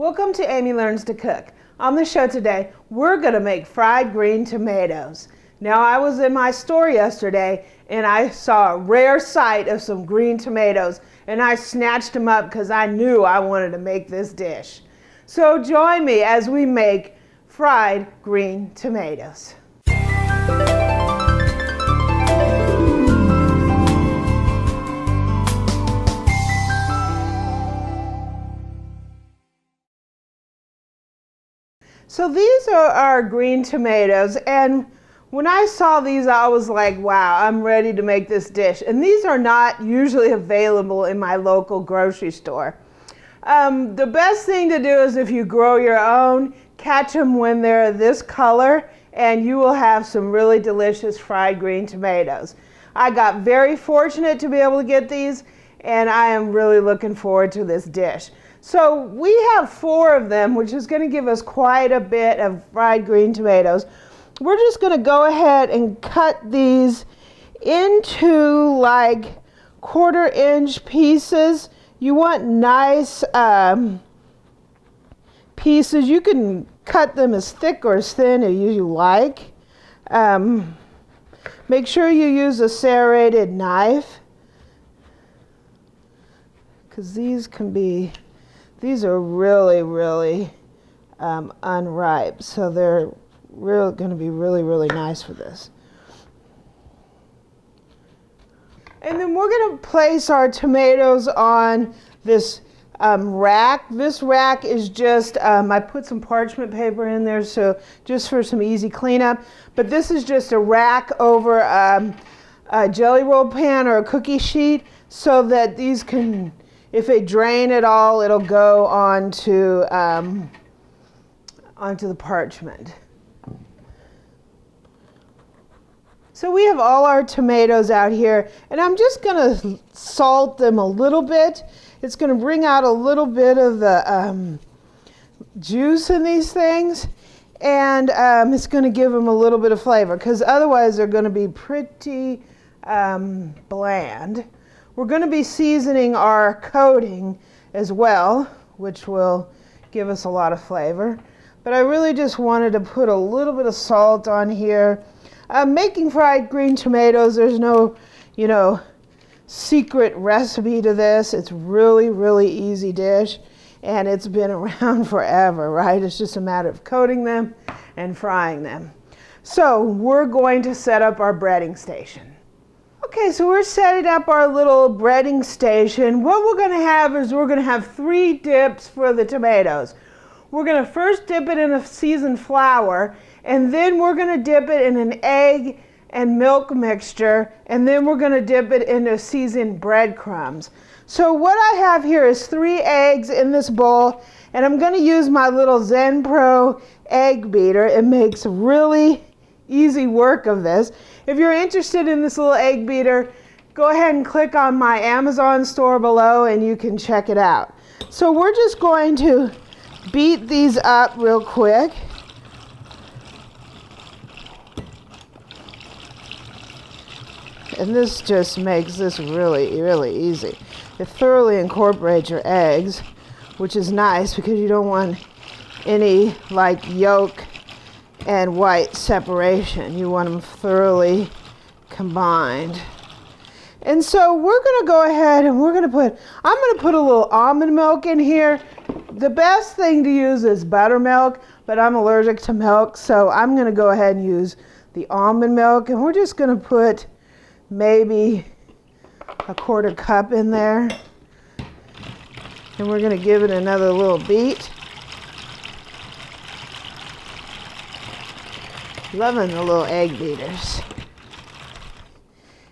Welcome to Amy Learns to Cook. On the show today, we're going to make fried green tomatoes. Now, I was in my store yesterday and I saw a rare sight of some green tomatoes and I snatched them up because I knew I wanted to make this dish. So join me as we make fried green tomatoes. So these are our green tomatoes, and when I saw these I was like, wow, I'm ready to make this dish. And these are not usually available in my local grocery store. The best thing to do is if you grow your own, catch them when they're this color and you will have some really delicious fried green tomatoes. I got very fortunate to be able to get these and I am really looking forward to this dish. So we have 4 of them, which is going to give us quite a bit of fried green tomatoes. We're just going to go ahead and cut these into like 1/4-inch pieces. You want nice pieces. You can cut them as thick or as thin as you like. Make sure you use a serrated knife, because these are really unripe, so they're going to be really nice for this. And then we're going to place our tomatoes on this rack. This rack is just, I put some parchment paper in there so just for some easy cleanup, but this is just a rack over a jelly roll pan or a cookie sheet so that these can, if they drain at all, it'll go onto the parchment. So we have all our tomatoes out here, and I'm just going to salt them a little bit. It's going to bring out a little bit of the juice in these things, and it's going to give them a little bit of flavor, because otherwise they're going to be pretty bland. We're going to be seasoning our coating as well, which will give us a lot of flavor. But I really just wanted to put a little bit of salt on here. Making fried green tomatoes, there's no, secret recipe to this. It's really easy dish, and it's been around forever, right? It's just a matter of coating them and frying them. So we're going to set up our breading station. Okay, so we're setting up our little breading station. What we're going to have is we're going to have 3 dips for the tomatoes. We're going to first dip it in a seasoned flour, and then we're going to dip it in an egg and milk mixture, and then we're going to dip it into seasoned breadcrumbs. So what I have here is 3 eggs in this bowl, and I'm going to use my little Zen Pro egg beater. It makes really easy work of this. If you're interested in this little egg beater, go ahead and click on my Amazon store below and you can check it out. So we're just going to beat these up real quick. And this just makes this really easy. It thoroughly incorporates your eggs, which is nice because you don't want any like yolk and white separation. You want them thoroughly combined. And so we're going to go ahead and I'm going to put a little almond milk in here. The best thing to use is buttermilk, but I'm allergic to milk, so I'm going to go ahead and use the almond milk, and we're just going to put maybe a 1/4 cup in there, and we're going to give it another little beat. Loving the little egg beaters.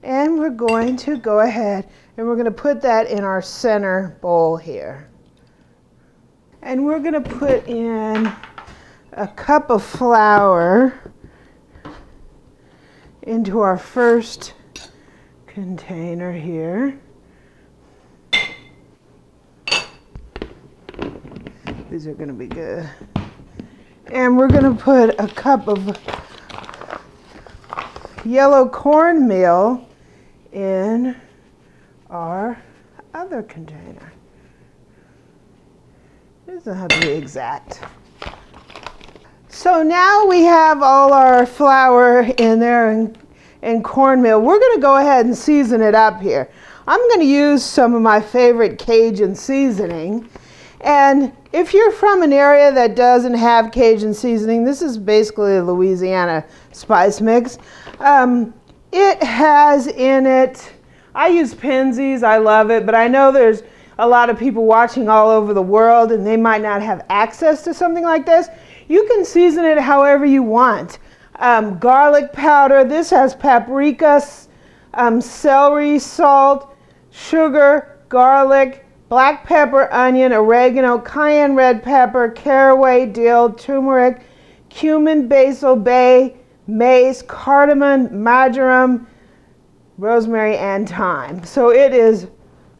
And we're going to go ahead and we're going to put that in our center bowl here. And we're going to put in a cup of flour into our first container here. These are going to be good. And we're going to put a cup of yellow cornmeal in our other container. This doesn't have to be exact. So now we have all our flour in there and cornmeal. We're going to go ahead and season it up here. I'm going to use some of my favorite Cajun seasoning. And if you're from an area that doesn't have Cajun seasoning, this is basically a Louisiana spice mix. It has in it, I use Penzeys, I love it, but I know there's a lot of people watching all over the world and they might not have access to something like this. You can season it however you want. Garlic powder, this has paprika, celery, salt, sugar, garlic, black pepper, onion, oregano, cayenne red pepper, caraway, dill, turmeric, cumin, basil, bay, mace, cardamom, marjoram, rosemary, and thyme. So it is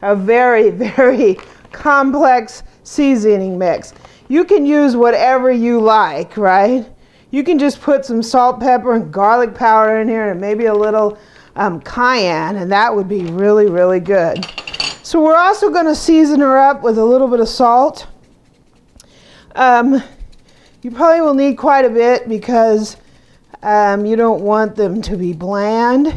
a very, very complex seasoning mix. You can use whatever you like, right? You can just put some salt, pepper, and garlic powder in here and maybe a little cayenne, and that would be really, really good. So we're also going to season her up with a little bit of salt. You probably will need quite a bit because you don't want them to be bland.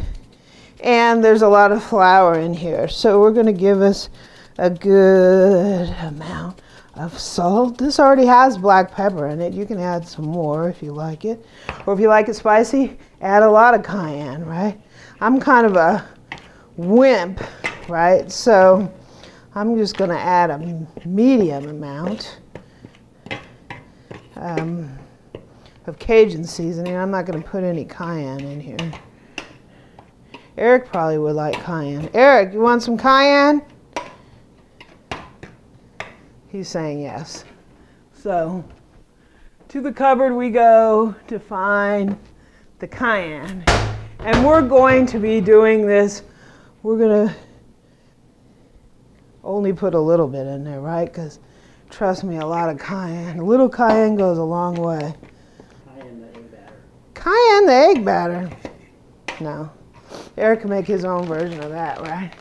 And there's a lot of flour in here. So we're going to give us a good amount of salt. This already has black pepper in it. You can add some more if you like it. Or if you like it spicy, add a lot of cayenne, right? I'm kind of a wimp, right? So I'm just going to add a medium amount of Cajun seasoning. I'm not going to put any cayenne in here. Eric probably would like cayenne. Eric, you want some cayenne? He's saying yes. So to the cupboard we go to find the cayenne. And we're going to be doing this. We're going to only put a little bit in there, right? Because trust me, a lot of cayenne. A little cayenne goes a long way. Cayenne the egg batter. Cayenne the egg batter. No. Eric can make his own version of that, right?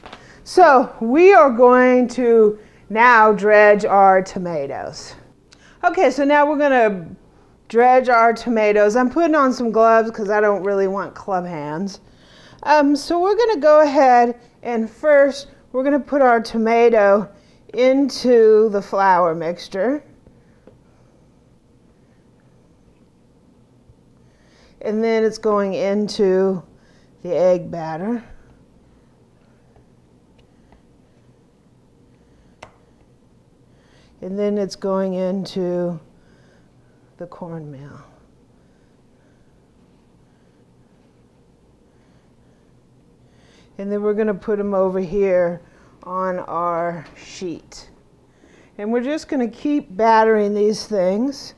So we are going to now dredge our tomatoes. Okay, so now we're going to dredge our tomatoes. I'm putting on some gloves because I don't really want club hands. So we're going to go ahead and first we're going to put our tomato into the flour mixture. And then it's going into the egg batter. And then it's going into the cornmeal. And then we're going to put them over here on our sheet. And we're just going to keep battering these things.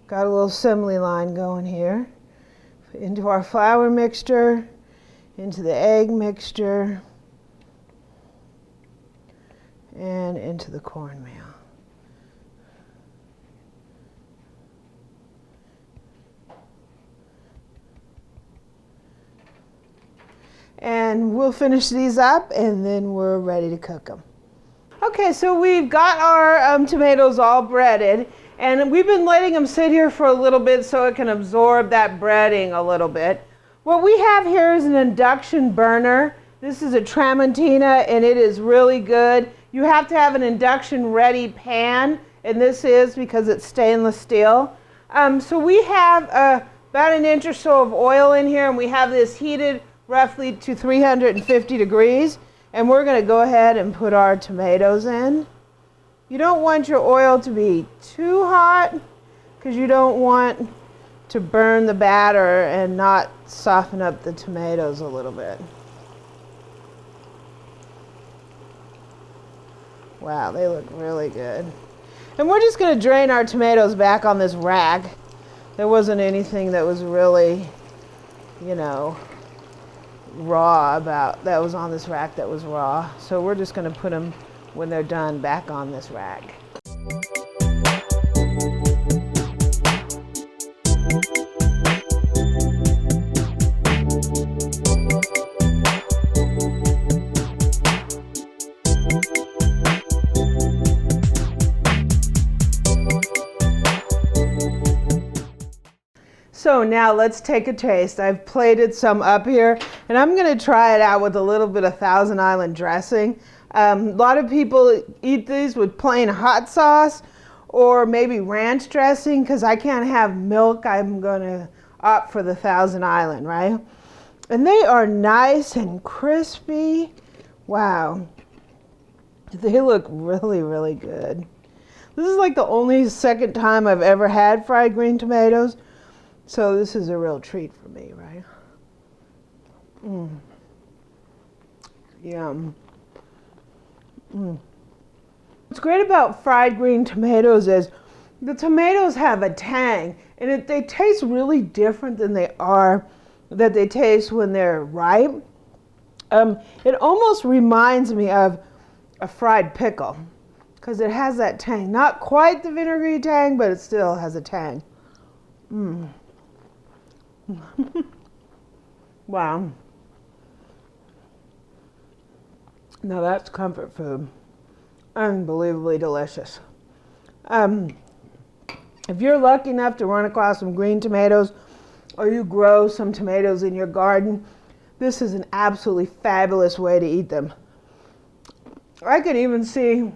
Got a little assembly line going here. Into our flour mixture, into the egg mixture, and into the cornmeal. And we'll finish these up and then we're ready to cook them. Okay, so we've got our tomatoes all breaded and we've been letting them sit here for a little bit so it can absorb that breading a little bit. What we have here is an induction burner. This is a Tramontina and it is really good. You have to have an induction ready pan, and this is because it's stainless steel. So we have about an inch or so of oil in here, and we have this heated roughly to 350 degrees, and we're going to go ahead and put our tomatoes in. You don't want your oil to be too hot because you don't want to burn the batter and not soften up the tomatoes a little bit. Wow, they look really good. And we're just going to drain our tomatoes back on this rack. There wasn't anything that was really, you know, raw about, that was on this rack that was raw. So we're just going to put them, when they're done, back on this rack. So now let's take a taste. I've plated some up here, and I'm going to try it out with a little bit of Thousand Island dressing. A lot of people eat these with plain hot sauce or maybe ranch dressing. Because I can't have milk, I'm going to opt for the Thousand Island, right? And they are nice and crispy. Wow. They look really, really good. This is like the only second time I've ever had fried green tomatoes. So this is a real treat for me, right? Yum. What's great about fried green tomatoes is the tomatoes have a tang, and they taste really different than they taste when they're ripe. It almost reminds me of a fried pickle because it has that tang. Not quite the vinegary tang, but it still has a tang. Wow. Now that's comfort food. Unbelievably delicious. If you're lucky enough to run across some green tomatoes, or you grow some tomatoes in your garden, this is an absolutely fabulous way to eat them. I could even see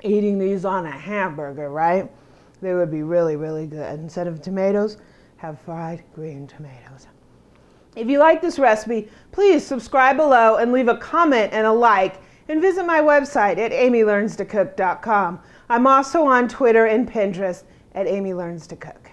eating these on a hamburger, right? They would be really, really good. Instead of tomatoes, have fried green tomatoes. If you like this recipe, please subscribe below and leave a comment and a like, and visit my website at amylearnstocook.com. I'm also on Twitter and Pinterest at Amy Learns to Cook.